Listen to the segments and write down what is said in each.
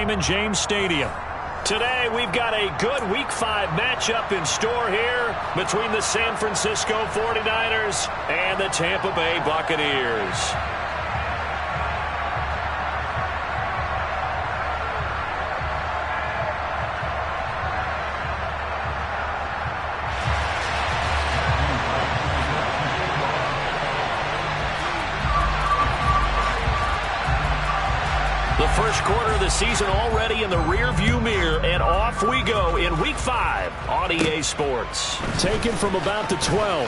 Raymond James Stadium. Today, we've got a good Week 5 matchup in store here between the San Francisco 49ers and the Tampa Bay Buccaneers. The first quarter of the season already in the rearview mirror, and off we go in Week 5 on EA Sports. Taken from about the 12.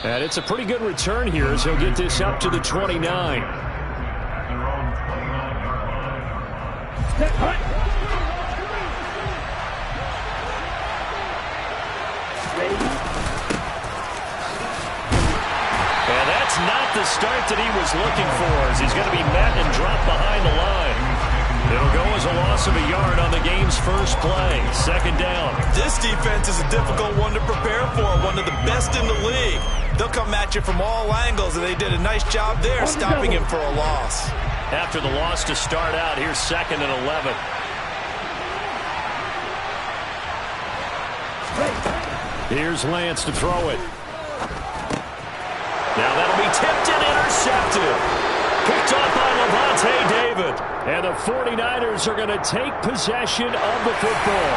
And it's a pretty good return here as he'll get this up to the 29. Not the start that he was looking for, as he's going to be met and dropped behind the line. It'll go as a loss of a yard on the game's first play. Second down. This defense is a difficult one to prepare for, one of the best in the league. They'll come at you from all angles, and they did a nice job there stopping him for a loss. After the loss to start out, here's 2nd and 11. Here's Lance to throw it. Now that'll be tipped and intercepted. Picked up by Lavonte David. And the 49ers are going to take possession of the football.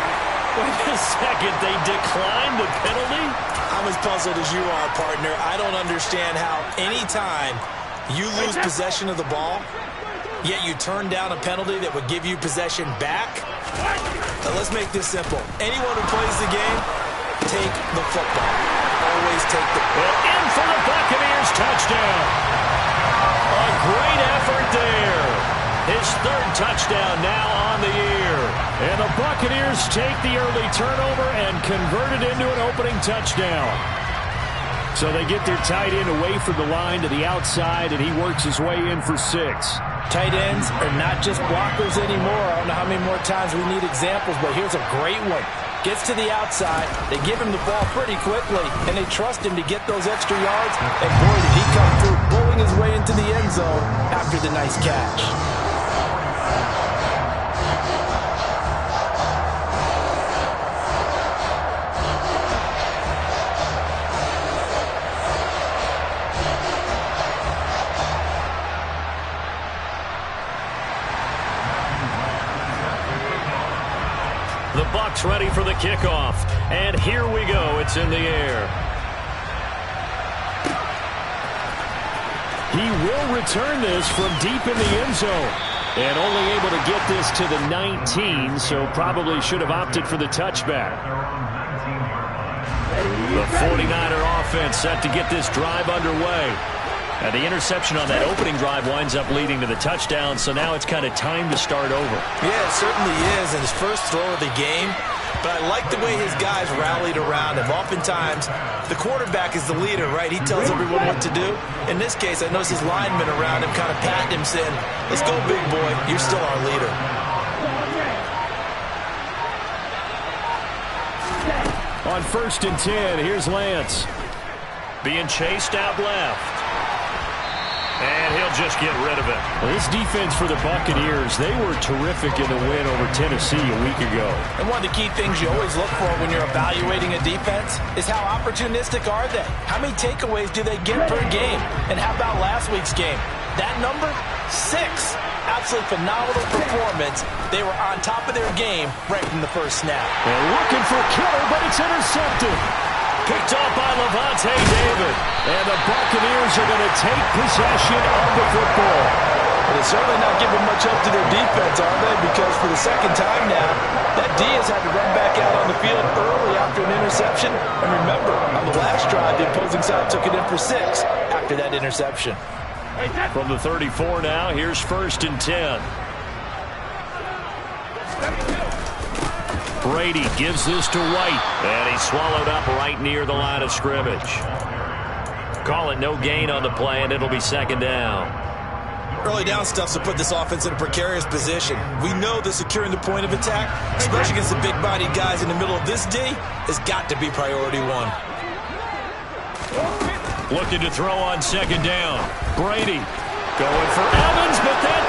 Wait a second, they declined the penalty? I'm as puzzled as you are, partner. I don't understand how any time you lose possession of the ball, yet you turn down a penalty that would give you possession back. Now let's make this simple. Anyone who plays the game, take the football. Always take the ball. In for the Buccaneers touchdown. A great effort there. His 3rd touchdown now on the year. And the Buccaneers take the early turnover and convert it into an opening touchdown. So they get their tight end away from the line to the outside, and he works his way in for 6. Tight ends are not just blockers anymore. I don't know how many more times we need examples, but here's a great one. Gets to the outside, they give him the ball pretty quickly, and they trust him to get those extra yards, and boy, did he come through, pulling his way into the end zone after the nice catch. The Bucs ready for the kickoff. And here we go. It's in the air. He will return this from deep in the end zone. And only able to get this to the 19, so probably should have opted for the touchback. The 49er offense set to get this drive underway. And the interception on that opening drive winds up leading to the touchdown, so now it's kind of time to start over. Yeah, it certainly is, in his first throw of the game. But I like the way his guys rallied around him. Oftentimes, the quarterback is the leader, right? He tells everyone what to do. In this case, I noticed his linemen around him kind of patting him, saying, "Let's go, big boy. You're still our leader." On 1st and 10, here's Lance. Being chased out left. And he'll just get rid of it. Well, this defense for the Buccaneers, they were terrific in the win over Tennessee a week ago. And one of the key things you always look for when you're evaluating a defense is how opportunistic are they? How many takeaways do they get per game? And how about last week's game? That number? 6. Absolutely phenomenal performance. They were on top of their game right from the first snap. They're looking for a killer, but it's intercepted. Picked off by Lavonte David. And the Buccaneers are going to take possession of the football. Well, they're certainly not giving much up to their defense, are they? Because for the second time now, that D has had to run back out on the field early after an interception. And remember, on the last drive, the opposing side took it in for 6 after that interception. From the 34 now, here's 1st and 10. Brady gives this to White, and he's swallowed up right near the line of scrimmage. Call it no gain on the play, and it'll be 2nd down. Early down stuff to put this offense in a precarious position. We know that securing the point of attack, especially against the big-bodied guys in the middle of this D, has got to be priority 1. Looking to throw on 2nd down. Brady going for Evans, but that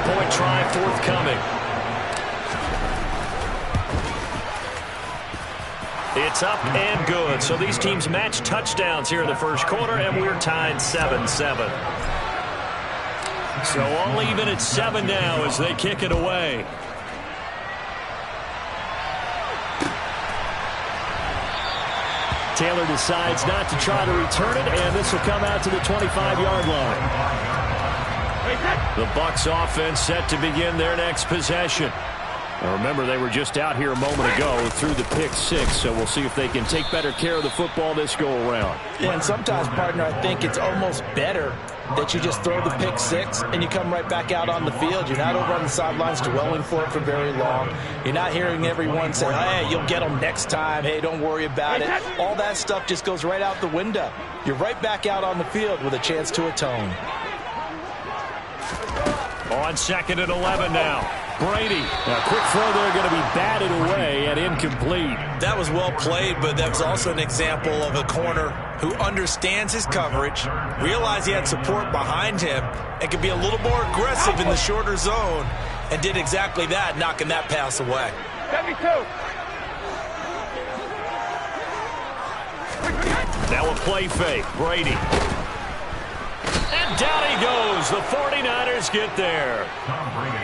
2-point try forthcoming. It's up and good. So these teams match touchdowns here in the first quarter, and we're tied 7-7. So all even at 7 now as they kick it away. Taylor decides not to try to return it, and this will come out to the 25-yard line. The Bucs offense set to begin their next possession. Now remember, they were just out here a moment ago through the pick 6, so we'll see if they can take better care of the football this go-around. Yeah, and sometimes, partner, I think it's almost better that you just throw the pick 6 and you come right back out on the field. You're not over on the sidelines dwelling for it for very long. You're not hearing everyone say, hey, you'll get them next time. Hey, don't worry about it. All that stuff just goes right out the window. You're right back out on the field with a chance to atone. On 2nd and 11 now. Brady. A quick throw there, going to be batted away and incomplete. That was well played, but that was also an example of a corner who understands his coverage, realized he had support behind him, and could be a little more aggressive in the shorter zone, and did exactly that, knocking that pass away. Now a play fake. Brady. And down he goes. The 49ers get there.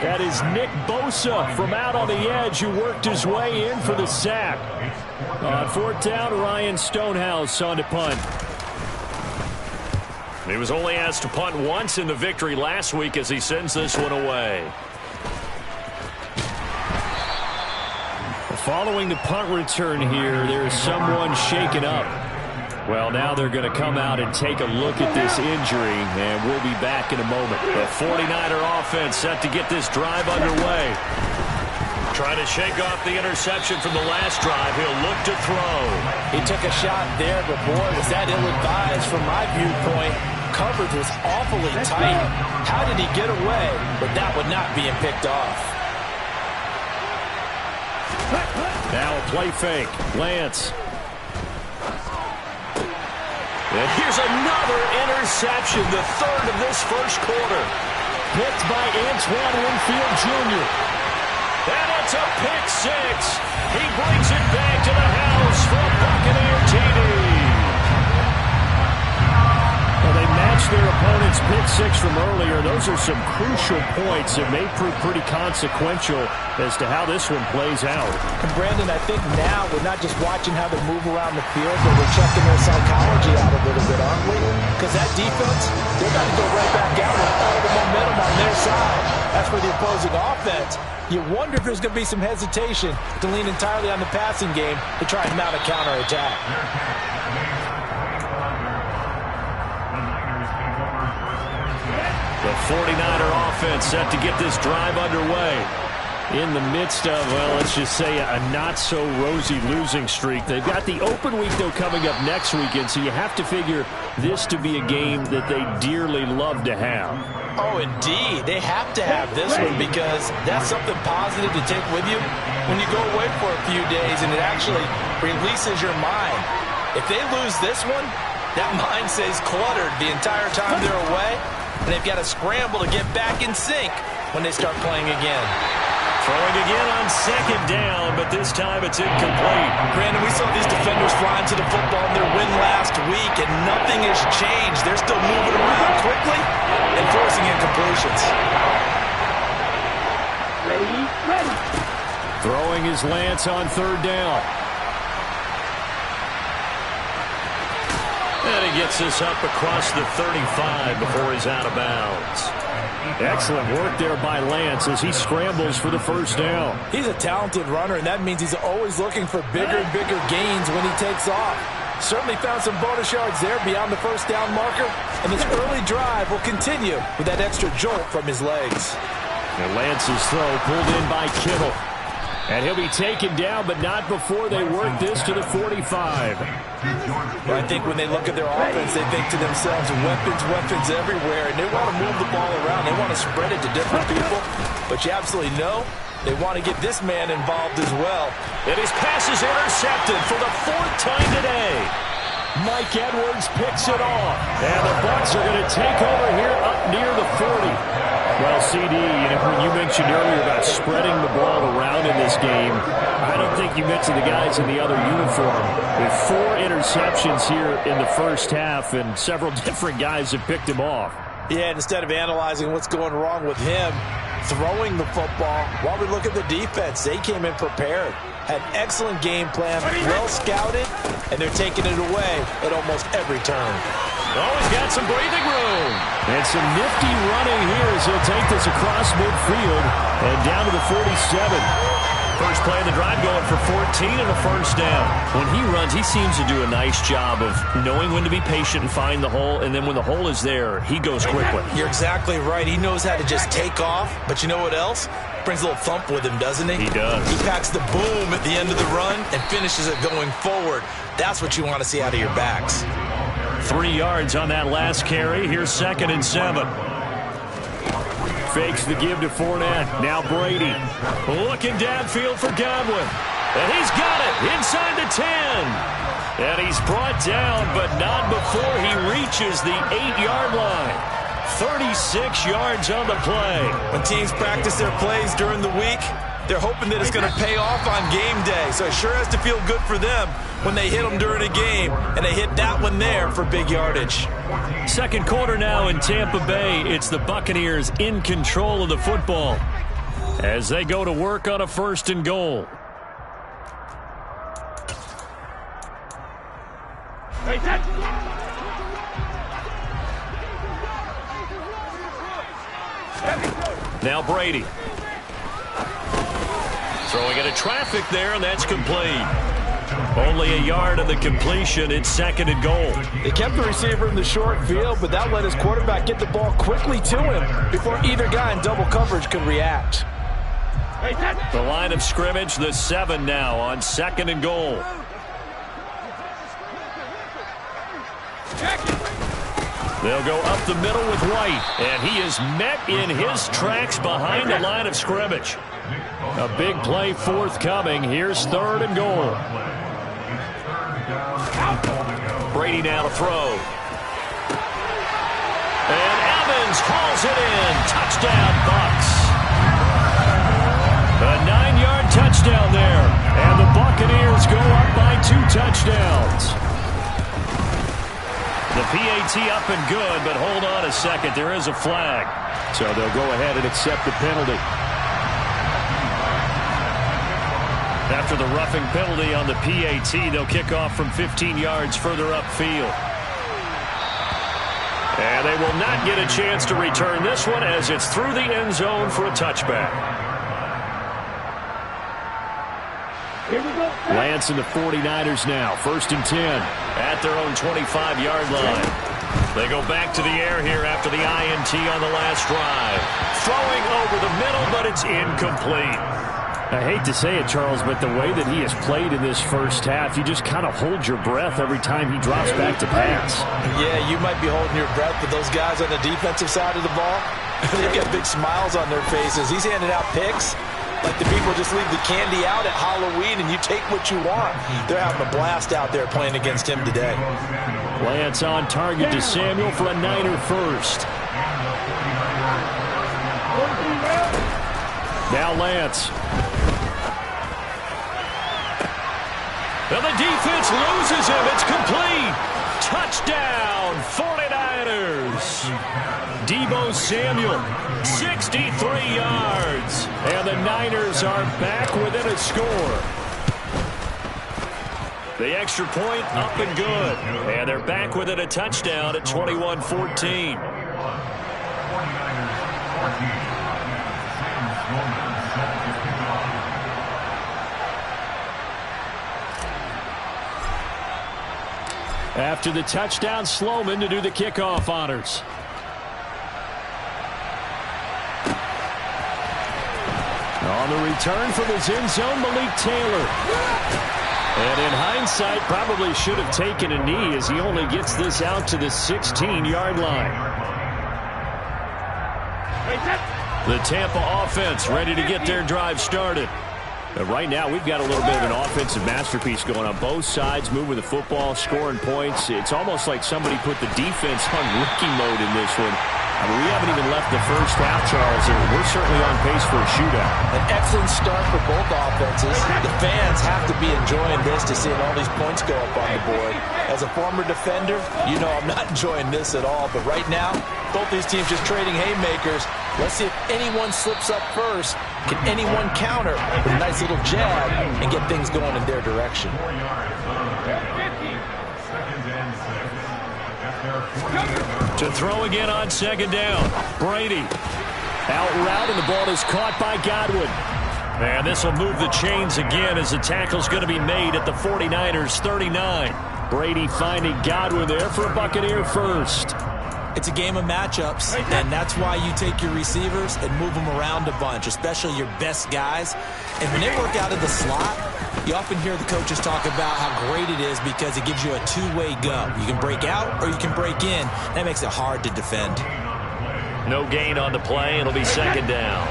That is Nick Bosa from out on the edge who worked his way in for the sack. On 4th down, Ryan Stonehouse on to punt. He was only asked to punt once in the victory last week as he sends this one away. Following the punt return here, there is someone shaken up. Well, now they're going to come out and take a look at this injury, and we'll be back in a moment. The 49er offense set to get this drive underway. Trying to shake off the interception from the last drive. He'll look to throw. He took a shot there, but boy, was that ill-advised from my viewpoint. Coverage was awfully tight. How did he get away? But that would not being picked off. Now a play fake. Lance. And here's another interception, the 3rd of this first quarter. Picked by Antoine Winfield Jr. And it's a pick 6. He brings it back to the house for a Buccaneer TD. Well, they matched their opponent's pick 6 from earlier. Those are some crucial points that may prove pretty consequential as to how this one plays out. And Brandon, I think now we're not just watching how they move around the field, but we're checking their psychology out a little bit, aren't we? Because that defense, they're going to go right back out with all the momentum on their side. That's for the opposing offense. You wonder if there's going to be some hesitation to lean entirely on the passing game to try and mount a counterattack. The 49er offense set to get this drive underway. In the midst of, well, let's just say a not-so-rosy losing streak. They've got the open week, though, coming up next weekend, so you have to figure this to be a game that they dearly love to have. Oh, indeed. They have to have this one because that's something positive to take with you when you go away for a few days, and it actually releases your mind. If they lose this one, that mind stays cluttered the entire time they're away, and they've got to scramble to get back in sync when they start playing again. Throwing again on 2nd down, but this time it's incomplete. Brandon, we saw these defenders flying to the football in their win last week, and nothing has changed. They're still moving around quickly and forcing incompletions. Ready. Throwing his Lance on 3rd down. And he gets this up across the 35 before he's out of bounds. Excellent work there by Lance as he scrambles for the 1st down. He's a talented runner, and that means he's always looking for bigger and bigger gains when he takes off. Certainly found some bonus yards there beyond the 1st down marker, and this early drive will continue with that extra jolt from his legs. And Lance's throw pulled in by Kittle. And he'll be taken down, but not before they work this to the 45. Well, I think when they look at their offense, they think to themselves, weapons everywhere, and they want to move the ball around. They want to spread it to different people, but you absolutely know they want to get this man involved as well. And his pass is intercepted for the 4th time today. Mike Edwards picks it off. And the Bucs are going to take over here up near the 40. Well, CD, when you mentioned earlier about spreading the ball around in this game, I don't think you mentioned the guys in the other uniform. With 4 interceptions here in the first half, and several different guys have picked him off. Yeah, and instead of analyzing what's going wrong with him throwing the football, while we look at the defense, they came in prepared. Had excellent game plan, well scouted, and they're taking it away at almost every turn. Oh, he's got some breathing room. And some nifty running here as he'll take this across midfield and down to the 47. First play of the drive going for 14 and a first down. When he runs, he seems to do a nice job of knowing when to be patient and find the hole, and then when the hole is there, he goes quickly. You're exactly right. He knows how to just take off, but you know what else? Brings a little thump with him, doesn't he? He does. He packs the boom at the end of the run and finishes it going forward. That's what you want to see out of your backs. 3 yards on that last carry. Here's 2nd and 7. Fakes the give to Fournette. Now Brady. Looking downfield for Godwin. And he's got it inside the 10. And he's brought down, but not before he reaches the 8-yard line. 36 yards on the play. When teams practice their plays during the week, they're hoping that it's going to pay off on game day. So it sure has to feel good for them when they hit them during a game, and they hit that one there for big yardage. Second quarter now in Tampa Bay. It's the Buccaneers in control of the football as they go to work on a 1st and goal. Now Brady. Throwing into traffic there, and that's complete. Only a yard of the completion. It's 2nd and goal. They kept the receiver in the short field, but that let his quarterback get the ball quickly to him before either guy in double coverage could react. The line of scrimmage, the 7 now on 2nd and goal. They'll go up the middle with White, and he is met in his tracks behind the line of scrimmage. A big play forthcoming. Here's 3rd and goal. Brady now to throw. And Evans hauls it in. Touchdown, Bucs. A 9-yard touchdown there. And the Buccaneers go up by 2 touchdowns. The PAT up and good, but hold on a second. There is a flag. So they'll go ahead and accept the penalty. After the roughing penalty on the PAT, they'll kick off from 15 yards further upfield. And they will not get a chance to return this one as it's through the end zone for a touchback. Lance and the 49ers now. 1st and 10 at their own 25-yard line. They go back to the air here after the INT on the last drive. Throwing over the middle, but it's incomplete. I hate to say it, Charles, but the way that he has played in this first half, you just kind of hold your breath every time he drops back to pass. Yeah, you might be holding your breath, but those guys on the defensive side of the ball, they've got big smiles on their faces. He's handing out picks like the people just leave the candy out at Halloween and you take what you want. They're having a blast out there playing against him today. Lance on target to Samuel for a Niner first. Now Lance. And the defense loses him. It's complete. Touchdown, 49ers. Deebo Samuel, 63 yards. And the Niners are back within a score. The extra point up and good. And they're back within a touchdown at 21-14. After the touchdown, Sloman to do the kickoff honors. On the return from his end zone, Malik Taylor. And in hindsight, probably should have taken a knee as he only gets this out to the 16-yard line. The Tampa offense ready to get their drive started. Right now, we've got a little bit of an offensive masterpiece going on both sides, moving the football, scoring points. It's almost like somebody put the defense on rookie mode in this one. I mean, we haven't even left the first half, Charles, and we're certainly on pace for a shootout. An excellent start for both offenses. The fans have to be enjoying this to seeing all these points go up on the board. As a former defender, you know I'm not enjoying this at all. But right now, both these teams just trading haymakers. Let's see if anyone slips up first. Can anyone counter with a nice little jab and get things going in their direction? To throw again on second down. Brady out route, and the ball is caught by Godwin. And this will move the chains again as the tackle's going to be made at the 49ers 39. Brady finding Godwin there for a Buccaneer first. It's a game of matchups, and that's why you take your receivers and move them around a bunch, especially your best guys. And when they work out of the slot, you often hear the coaches talk about how great it is because it gives you a two-way go. You can break out or you can break in. That makes it hard to defend. No gain on the play. It'll be second down.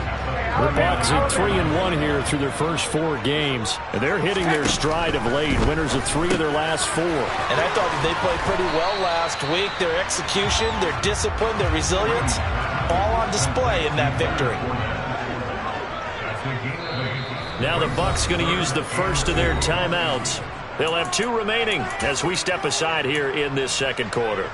The Bucs at 3-1 here through their first 4 games. And they're hitting their stride of late. Winners of 3 of their last 4. And I thought that they played pretty well last week. Their execution, their discipline, their resilience, all on display in that victory. Now the Bucs going to use the first of their timeouts. They'll have 2 remaining as we step aside here in this second quarter.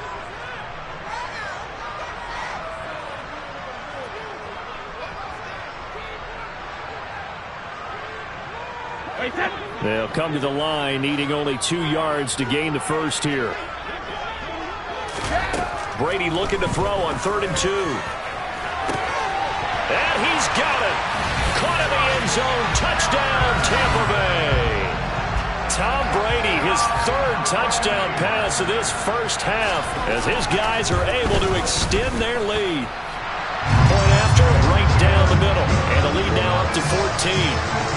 They'll come to the line, needing only 2 yards to gain the first here. Brady looking to throw on 3rd and 2. And he's got it. Caught in the end zone. Touchdown, Tampa Bay. Tom Brady, his 3rd touchdown pass of this first half, as his guys are able to extend their lead. Point after, right down the middle. And the lead now up to 14.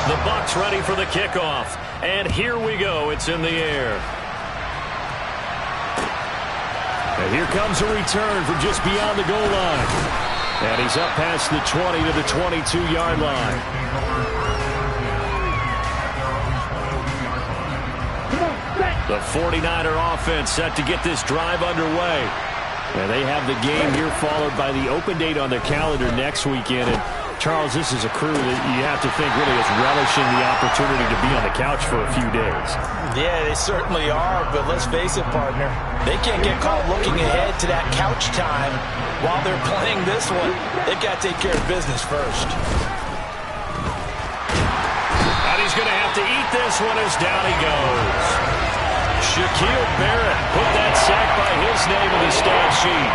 The Bucs ready for the kickoff. And here we go. It's in the air. And here comes a return from just beyond the goal line. And he's up past the 20 to the 22-yard line. The 49er offense set to get this drive underway. And they have the game here followed by the open date on their calendar next weekend. And Charles, this is a crew that you have to think really is relishing the opportunity to be on the couch for a few days. Yeah, they certainly are, but let's face it, partner. They can't get caught looking ahead to that couch time while they're playing this one. They've got to take care of business first. And he's going to have to eat this one as down he goes. Shaquille Barrett put that sack by his name in the stat sheet.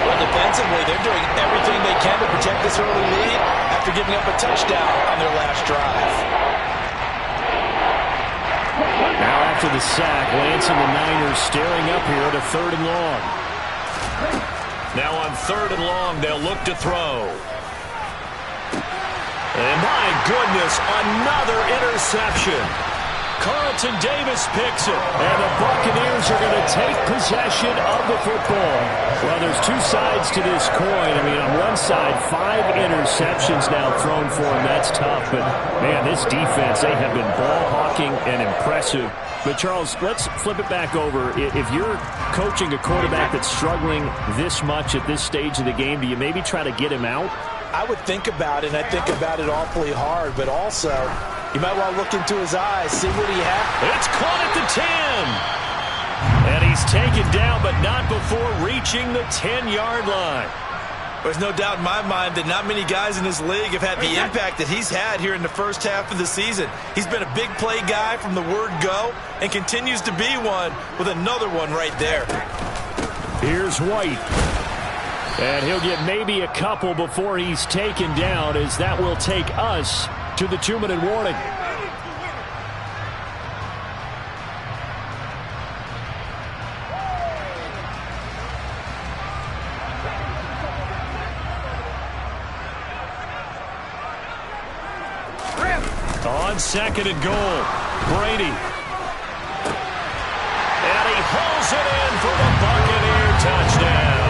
Well, defensively, they're doing everything they can to protect this early lead after giving up a touchdown on their last drive. Now after the sack, Lance and the Niners staring up here at a 3rd and long. Now on 3rd and long, they'll look to throw. And my goodness, another interception. Carlton Davis picks it, and the Buccaneers are going to take possession of the football. Well, there's 2 sides to this coin. I mean, on one side, 5 interceptions now thrown for him. That's tough, but, man, this defense, they have been ball-hawking and impressive. But, Charles, let's flip it back over. If you're coaching a quarterback that's struggling this much at this stage of the game, do you maybe try to get him out? I would think about it, and I think about it awfully hard, but also you might want to look into his eyes, see what he has. It's caught at the 10. And he's taken down, but not before reaching the 10-yard line. There's no doubt in my mind that not many guys in this league have had the impact that he's had here in the first half of the season. He's been a big play guy from the word go and continues to be one with another one right there. Here's White. And he'll get maybe a couple before he's taken down, as that will take us to the 2-minute warning. On 2nd and goal, Brady. And he hauls it in for the Buccaneer touchdown.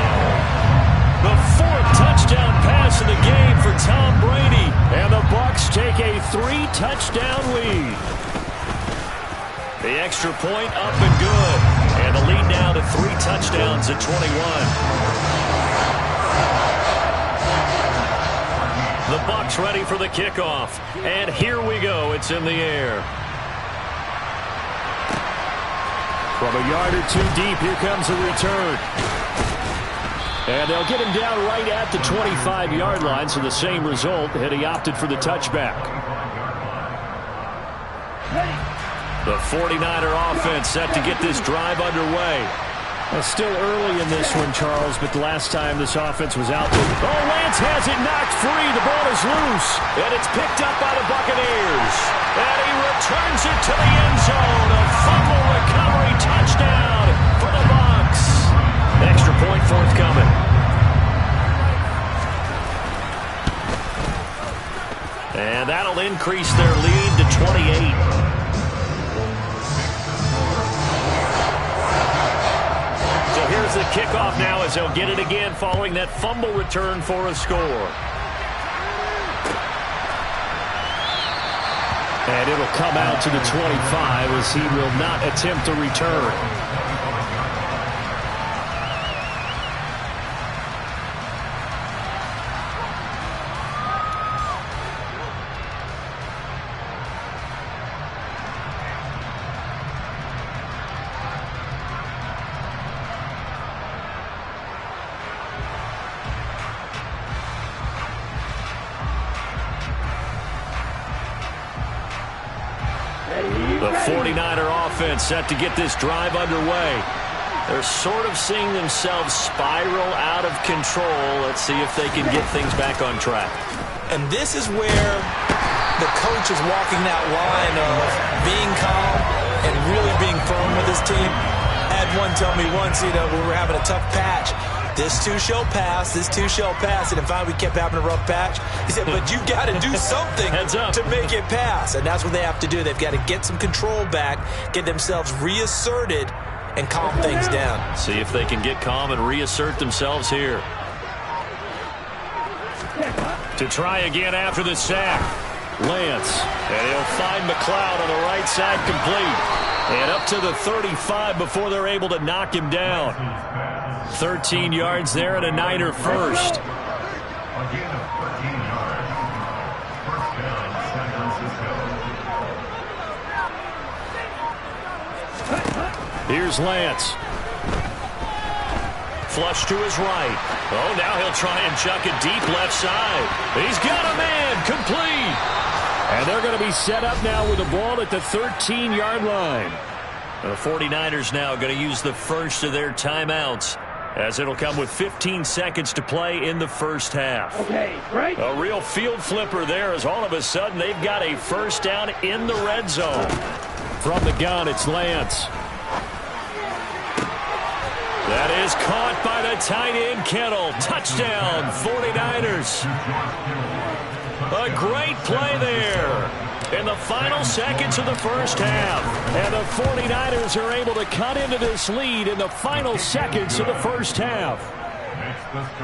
The 4th touchdown pass of the game for Tom Brady. And the Bucs take a 3-touchdown lead. The extra point up and good. And the lead now to 3 touchdowns at 21. The Bucs ready for the kickoff. And here we go. It's in the air. From a yard or 2 deep, here comes a return. And they'll get him down right at the 25-yard line, so the same result, had he opted for the touchback. The 49er offense set to get this drive underway. It's still early in this one, Charles, but the last time this offense was out there. Oh, Lance has it knocked free. The ball is loose, and it's picked up by the Buccaneers. And he returns it to the end zone. A fumble recovery touchdown for the Bucs. Extra point forthcoming. And that'll increase their lead to 28. So here's the kickoff now as they'll get it again following that fumble return for a score. And it'll come out to the 25 as he will not attempt a return. The 49er offense set to get this drive underway. They're sort of seeing themselves spiral out of control. Let's see if they can get things back on track. And this is where the coach is walking that line of being calm and really being firm with his team. I had one tell me once, when we were having a tough patch, this too shall pass, this too shall pass. And finally we kept having a rough patch. He said, but you've got to do something to make it pass. And that's what they have to do. They've got to get some control back, get themselves reasserted, and calm things down. See if they can get calm and reassert themselves here. To try again after the sack. Lance. And he'll find McLeod on the right side complete. And up to the 35 before they're able to knock him down. 13 yards there and a Niner first. Here's Lance. Flush to his right. Oh, now he'll try and chuck it deep left side. He's got a man. Complete. And they're going to be set up now with the ball at the 13-yard line. The 49ers now going to use the first of their timeouts, as it'll come with 15 seconds to play in the first half. Okay, right. A real field flipper there, as all of a sudden they've got a first down in the red zone. From the gun, it's Lance. That is caught by the tight end, Kittle. Touchdown, 49ers. A great play there in the final seconds of the first half. And the 49ers are able to cut into this lead in the final seconds of the first half.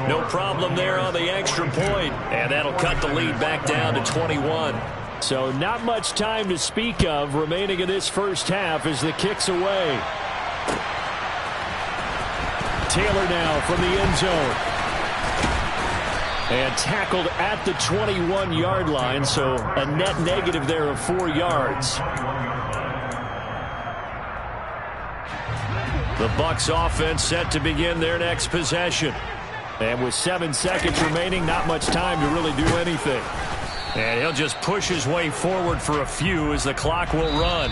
No problem there on the extra point. And that'll cut the lead back down to 21. So not much time to speak of remaining in this first half as the kick's away. Taylor now from the end zone. And tackled at the 21-yard line, so a net negative there of 4 yards. The Bucs offense set to begin their next possession. And with 7 seconds remaining, not much time to really do anything. And he'll just push his way forward for a few as the clock will run.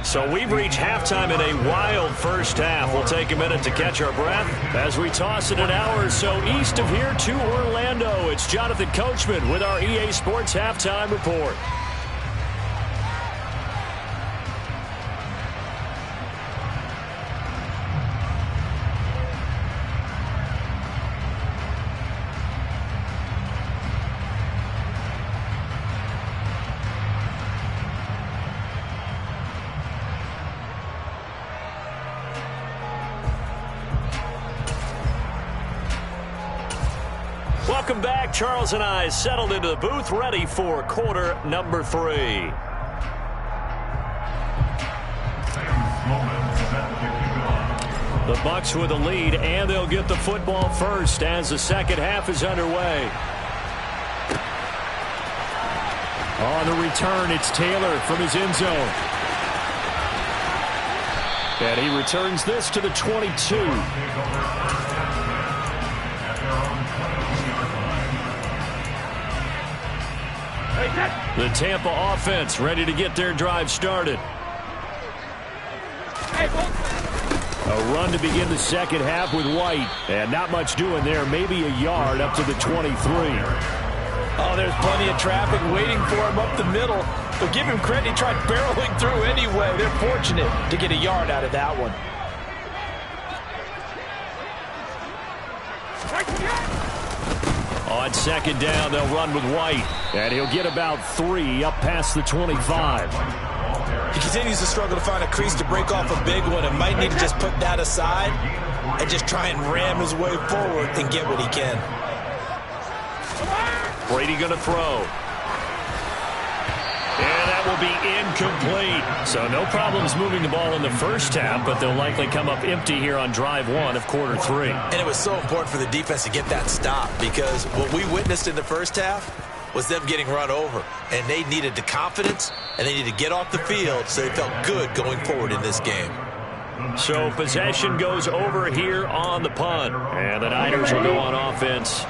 So we've reached halftime in a wild first half. We'll take a minute to catch our breath as we toss it an hour or so east of here to Orlando. It's Jonathan Coachman with our EA Sports Halftime Report. Welcome back. Charles and I settled into the booth, ready for quarter number 3. The Bucs with a lead, and they'll get the football first as the second half is underway. On the return, it's Taylor from his end zone. And he returns this to the 22. The Tampa offense ready to get their drive started. A run to begin the second half with White. And not much doing there. Maybe a yard up to the 23. Oh, there's plenty of traffic waiting for him up the middle. But give him credit, he tried barreling through anyway. They're fortunate to get a yard out of that one. On second down, they'll run with White. And he'll get about 3 up past the 25. He continues to struggle to find a crease to break off a big one and might need to just put that aside and just try and ram his way forward and get what he can. Brady going to throw. And that will be incomplete. So no problems moving the ball in the first half, but they'll likely come up empty here on drive 1 of quarter 3. And it was so important for the defense to get that stop because what we witnessed in the first half was them getting run over. And they needed the confidence, and they needed to get off the field so they felt good going forward in this game. So possession goes over here on the punt. And the Niners will go on offense.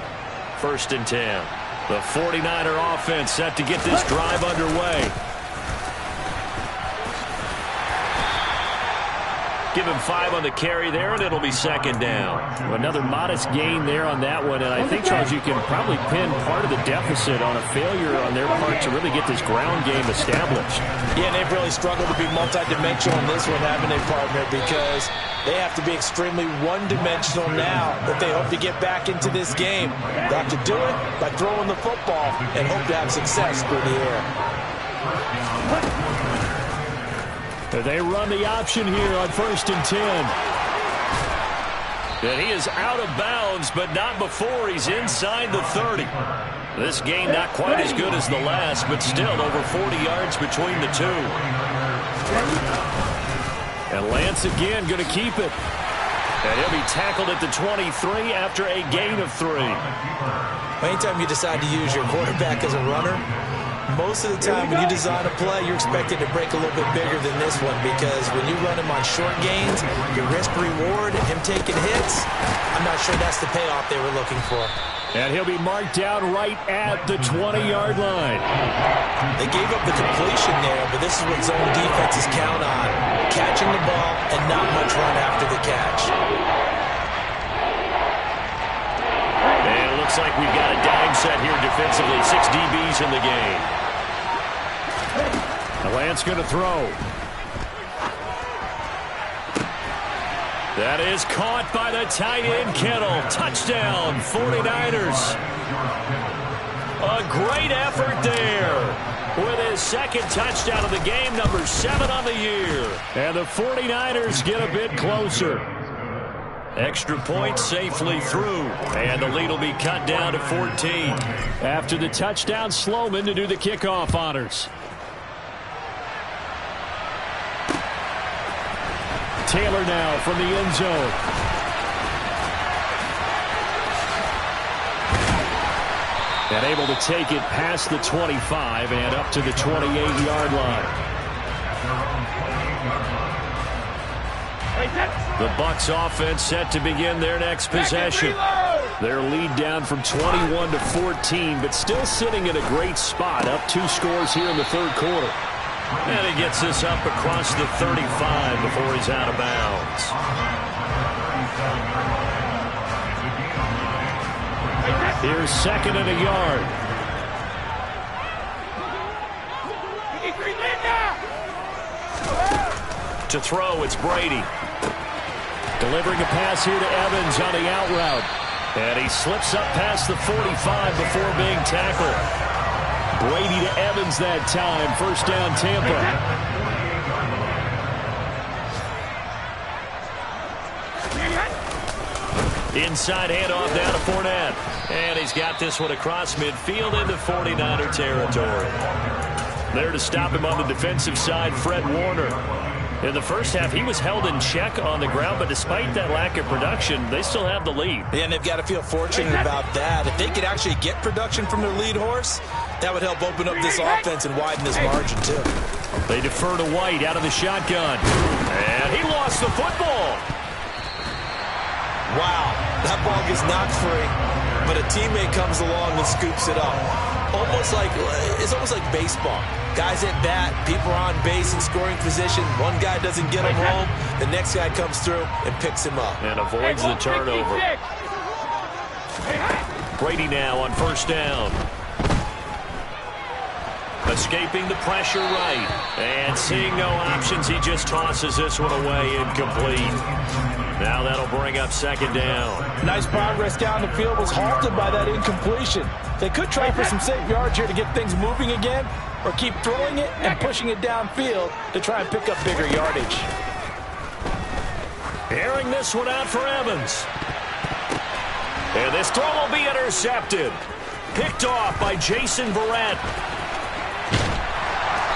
1st and 10. The 49er offense set to get this drive underway. Give him 5 on the carry there, and it'll be second down. Another modest gain there on that one, and I think, Charles, you can probably pin part of the deficit on a failure on their part to really get this ground game established. Yeah, and they've really struggled to be multidimensional in this one, haven't they, partner? Because they have to be extremely one-dimensional now if they hope to get back into this game. They have to do it by throwing the football and hope to have success through the air. They run the option here on 1st and 10. And he is out of bounds, but not before he's inside the 30. This game not quite as good as the last, but still over 40 yards between the two. And Lance again going to keep it. And he'll be tackled at the 23 after a gain of 3. Anytime you decide to use your quarterback as a runner, most of the time when you design a play, you're expected to break a little bit bigger than this one because when you run him on short gains, your risk-reward and him taking hits, I'm not sure that's the payoff they were looking for. And he'll be marked down right at the 20-yard line. They gave up the completion there, but this is what zone defenses count on, catching the ball and not much run after the catch. And it looks like we've got a dime set here defensively. 6 DBs in the game. Lance going to throw. That is caught by the tight end, Kittle. Touchdown, 49ers. A great effort there with his second touchdown of the game, number 7 on the year. And the 49ers get a bit closer. Extra point safely through, and the lead will be cut down to 14. After the touchdown, Sloman to do the kickoff honors. Taylor now from the end zone. And able to take it past the 25 and up to the 28-yard line. The Bucs offense set to begin their next possession. Their lead down from 21 to 14, but still sitting in a great spot, up 2 scores here in the third quarter. And he gets this up across the 35 before he's out of bounds. Here's second and a yard. To throw, it's Brady. Delivering a pass here to Evans on the out route. And he slips up past the 45 before being tackled. Brady to Evans that time. First down, Tampa. Inside handoff down to Fournette. And he's got this one across midfield into 49er territory. There to stop him on the defensive side, Fred Warner. In the first half, he was held in check on the ground, but despite that lack of production, they still have the lead. Yeah, and they've got to feel fortunate about that. If they could actually get production from their lead horse, that would help open up this offense and widen this margin, too. They defer to White out of the shotgun. And he lost the football. Wow, that ball gets knocked free, but a teammate comes along and scoops it up. It's almost like baseball. Guys at bat, people are on base in scoring position. One guy doesn't get him home. The next guy comes through and picks him up. And avoids the turnover. Brady now on first down. Escaping the pressure right. And seeing no options, he just tosses this one away, incomplete. Now that'll bring up second down. Nice progress down the field was halted by that incompletion. They could try for some safe yards here to get things moving again, or keep throwing it and pushing it downfield to try and pick up bigger yardage. Airing this one out for Evans. And this throw will be intercepted. Picked off by Jason Verrett.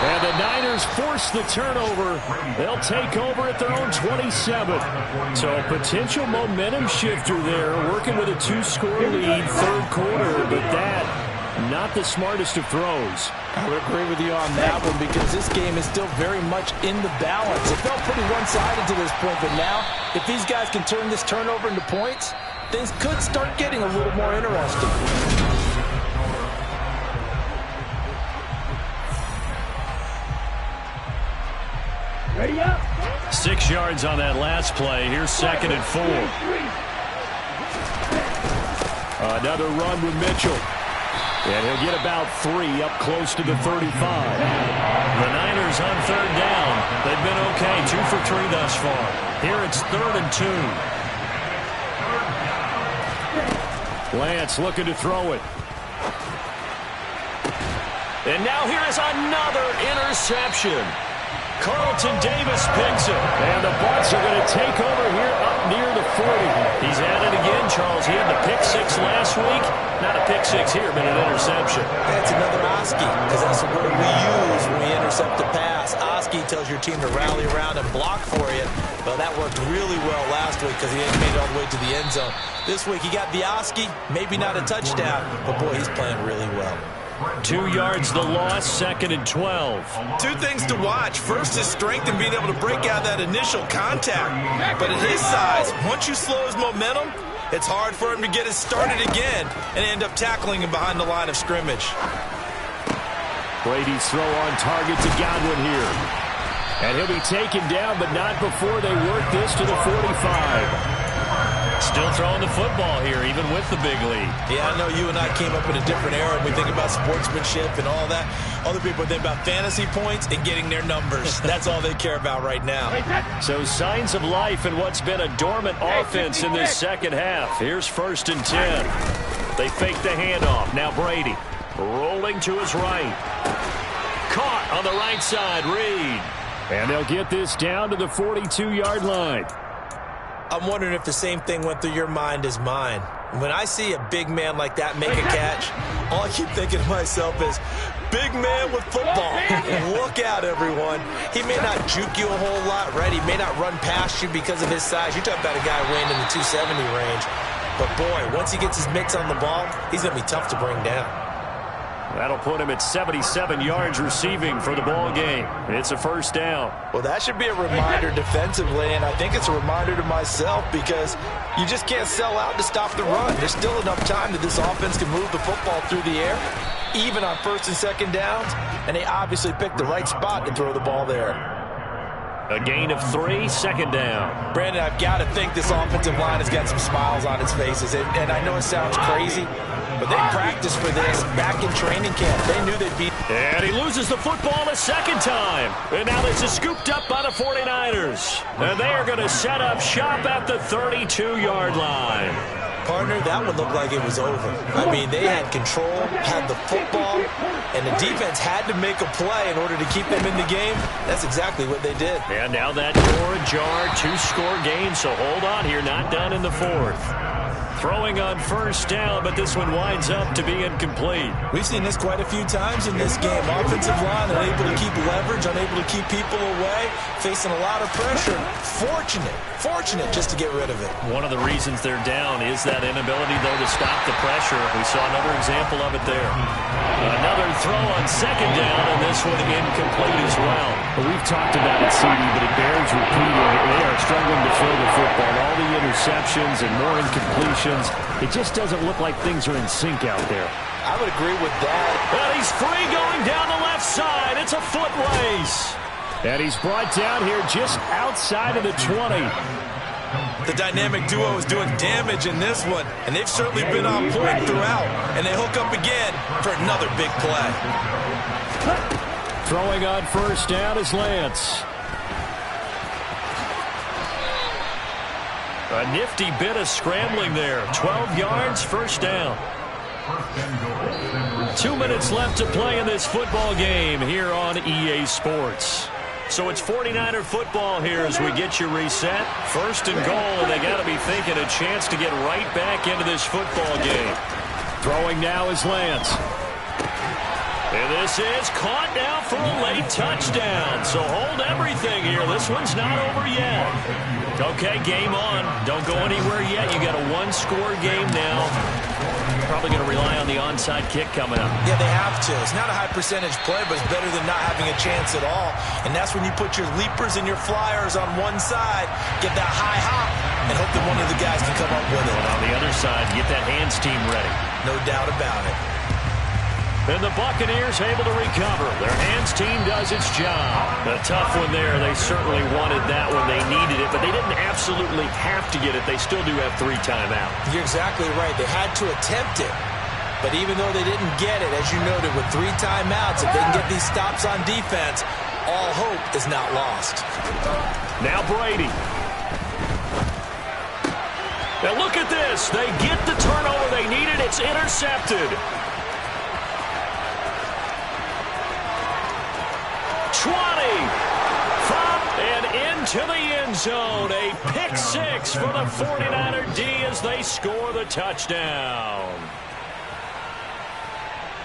And the Niners force the turnover. They'll take over at their own 27. So a potential momentum shifter there, working with a 2-score lead, third quarter. But that, not the smartest of throws. I would agree with you on that one because this game is still very much in the balance. It felt pretty one-sided to this point, but now, if these guys can turn this turnover into points, things could start getting a little more interesting. Ready up. 6 yards on that last play. Here's second and 4. Another run with Mitchell. And he'll get about 3 up close to the 35. The Niners on third down. They've been okay. 2 for 3 thus far. Here it's 3rd and 2. Lance looking to throw it. And now here is another interception. Carlton Davis picks it. And the Bucs are going to take over here up near the 40. He's at it again, Charles. He had the pick 6 last week. Not a pick 6 here, but an interception. That's another Oski, because that's the word we use when we intercept a pass. Oski tells your team to rally around and block for you. Well, that worked really well last week because he made it all the way to the end zone. This week he got the Oski, maybe not a touchdown, but boy, he's playing really well. 2 yards the loss, 2nd and 12. 2 things to watch. First, his strength and being able to break out that initial contact. But at his size, once you slow his momentum, it's hard for him to get it started again and end up tackling him behind the line of scrimmage. Brady's throw on target to Godwin here. And he'll be taken down, but not before they work this to the 45. Still throwing the football here, even with the big lead. Yeah, I know you and I came up in a different era, and we think about sportsmanship and all that. Other people think about fantasy points and getting their numbers. That's all they care about right now. So signs of life in what's been a dormant offense in this second half. Here's 1st and 10. They fake the handoff. Now Brady rolling to his right. Caught on the right side, Reed. And they'll get this down to the 42-yard line. I'm wondering if the same thing went through your mind as mine. When I see a big man like that make a catch, all I keep thinking to myself is, big man with football. Look out, everyone. He may not juke you a whole lot, right? He may not run past you because of his size. You're talking about a guy weighing in the 270 range. But, boy, once he gets his mitts on the ball, he's going to be tough to bring down. That'll put him at 77 yards receiving for the ball game. It's a 1st down. Well, that should be a reminder defensively, and I think it's a reminder to myself because you just can't sell out to stop the run. There's still enough time that this offense can move the football through the air, even on 1st and 2nd downs, and they obviously picked the right spot to throw the ball there. A gain of 3, 2nd down. Brandon, I've got to think this offensive line has got some smiles on its faces, and I know it sounds crazy, but they practiced for this back in training camp. They knew they'd be. And he loses the football a 2nd time. And now this is scooped up by the 49ers. And they are going to set up shop at the 32-yard line. Partner, that one looked like it was over. I mean, they had control, had the football, and the defense had to make a play in order to keep them in the game. That's exactly what they did. And now that door ajar, 2-score game, so hold on here, not done in the 4th. Throwing on first down, but this one winds up to be incomplete. We've seen this quite a few times in this game. Offensive line unable to keep leverage, unable to keep people away, facing a lot of pressure. Fortunate just to get rid of it. One of the reasons they're down is that inability, though, to stop the pressure. We saw another example of it there. Another throw on second down, and this one incomplete as well. Well, we've talked about it, CD, but it bears repeating. They are struggling to throw the football. All the interceptions and more incompletions. It just doesn't look like things are in sync out there. I would agree with that. And he's free going down the left side. It's a foot race. And he's brought down here just outside of the 20. The dynamic duo is doing damage in this one, and they've certainly been on point throughout. And they hook up again for another big play. Throwing on first down is Lance. A nifty bit of scrambling there. 12 yards, first down. 2 minutes left to play in this football game here on EA Sports. So it's 49er football here as we get you reset. First and goal, and they got to be thinking a chance to get right back into this football game. Throwing now is Lance. And this is caught now for a late touchdown. So hold everything here. This one's not over yet. Okay, game on. Don't go anywhere yet. You got a one-score game now. Probably going to rely on the onside kick coming up. Yeah, they have to. It's not a high percentage play, but it's better than not having a chance at all. And that's when you put your leapers and your flyers on one side, get that high hop, and hope that one of the guys can come up with it. And on the other side, get that hands team ready. No doubt about it. And the Buccaneers able to recover. Their hands team does its job. A tough one there. They certainly wanted that when they needed it, but they didn't absolutely have to get it. They still do have 3 timeouts. You're exactly right. They had to attempt it. But even though they didn't get it, as you noted, with 3 timeouts, if they can get these stops on defense, all hope is not lost. Now Brady. Now look at this. They get the turnover they needed. It's intercepted. 20 from and into the end zone. A pick 6 for the 49er D as they score the touchdown.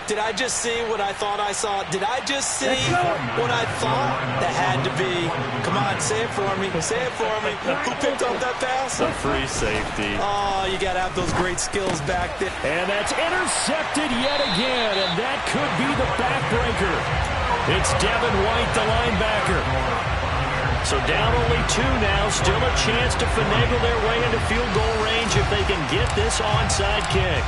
Did I just see what I thought I saw? Did I just see what I thought? That had to be. Come on, say it for me. Say it for me. Who picked up that pass? A free safety. Oh, you got to have those great skills back there. And that's intercepted yet again, and that could be the backbreaker. It's Devin White, the linebacker. So down only 2 now. Still a chance to finagle their way into field goal range if they can get this onside kick.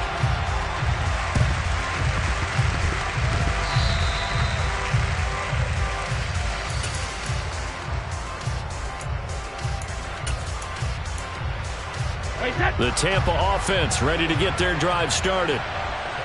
The Tampa offense ready to get their drive started.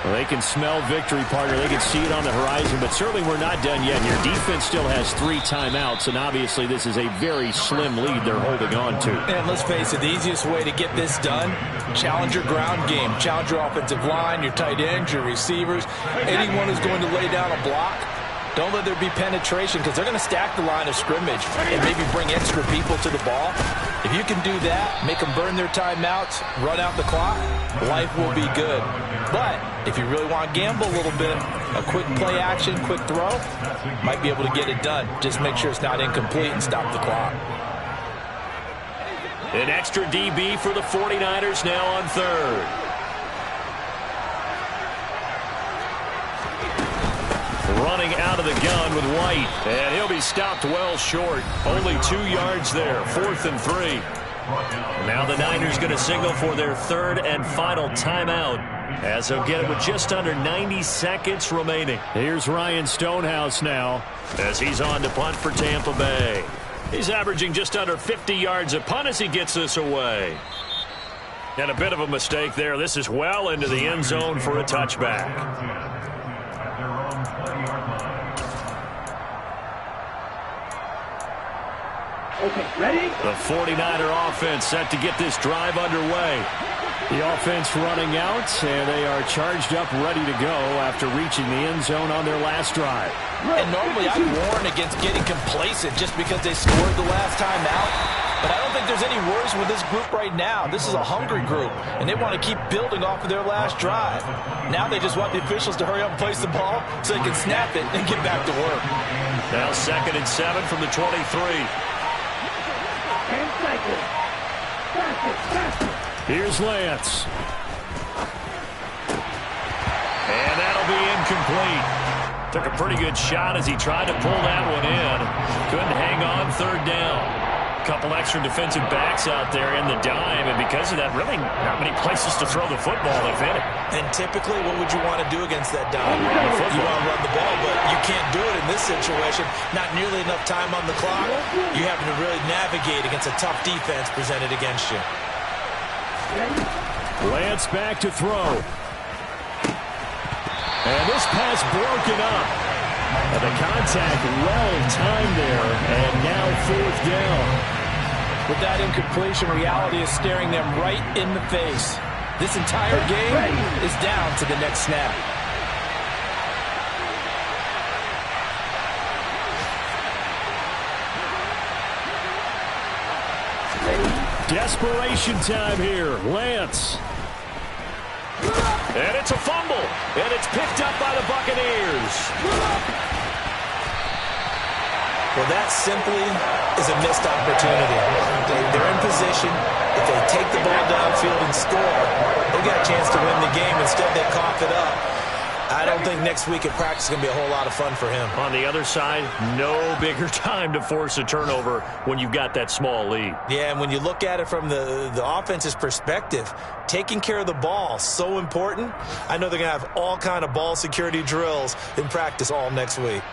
Well, they can smell victory, partner. They can see it on the horizon, but certainly we're not done yet here. Defense still has 3 timeouts, and obviously this is a very slim lead they're holding on to. And let's face it, the easiest way to get this done, challenge your ground game. Challenge your offensive line, your tight ends, your receivers, anyone who's going to lay down a block. Don't let there be penetration because they're going to stack the line of scrimmage and maybe bring extra people to the ball. If you can do that, make them burn their timeouts, run out the clock, life will be good. But if you really want to gamble a little bit, a quick play action, quick throw, might be able to get it done. Just make sure it's not incomplete and stop the clock. An extra DB for the 49ers now on third. Running out of the gun with White, and he'll be stopped well short. Only 2 yards there, 4th and 3. Now the Niners going to signal for their 3rd and final timeout, as they'll get it with just under 90 seconds remaining. Here's Ryan Stonehouse now, as he's on to punt for Tampa Bay. He's averaging just under 50 yards a punt as he gets this away. And a bit of a mistake there. This is well into the end zone for a touchback. Okay, ready? The 49er offense set to get this drive underway. The offense running out, and they are charged up, ready to go after reaching the end zone on their last drive. And normally I warn against getting complacent just because they scored the last time out. But I don't think there's any worries with this group right now. This is a hungry group, and they want to keep building off of their last drive. Now they just want the officials to hurry up and place the ball so they can snap it and get back to work. Now 2nd and 7 from the 23. 10 seconds. Here's Lance. And that'll be incomplete. Took a pretty good shot as he tried to pull that one in. Couldn't hang on 3rd down. A couple extra defensive backs out there in the dime, and because of that, really not many places to throw the football if any. And typically, what would you want to do against that dime? You want to run the ball, but you can't do it in this situation. Not nearly enough time on the clock. You have to really navigate against a tough defense presented against you. Lance back to throw. And this pass broken up. And the contact well-timed there, and now 4th down. With that incompletion, reality is staring them right in the face. This entire game is down to the next snap. Desperation time here. Lance. And it's a fumble. And it's picked up by the Buccaneers. Well, that simply is a missed opportunity. They're in position. If they take the ball downfield and score, they've got a chance to win the game. Instead, they cough it up. I don't think next week at practice is going to be a whole lot of fun for him. On the other side, no bigger time to force a turnover when you've got that small lead. Yeah, and when you look at it from the offense's perspective, taking care of the ball, so important. I know they're going to have all kind of ball security drills in practice all next week.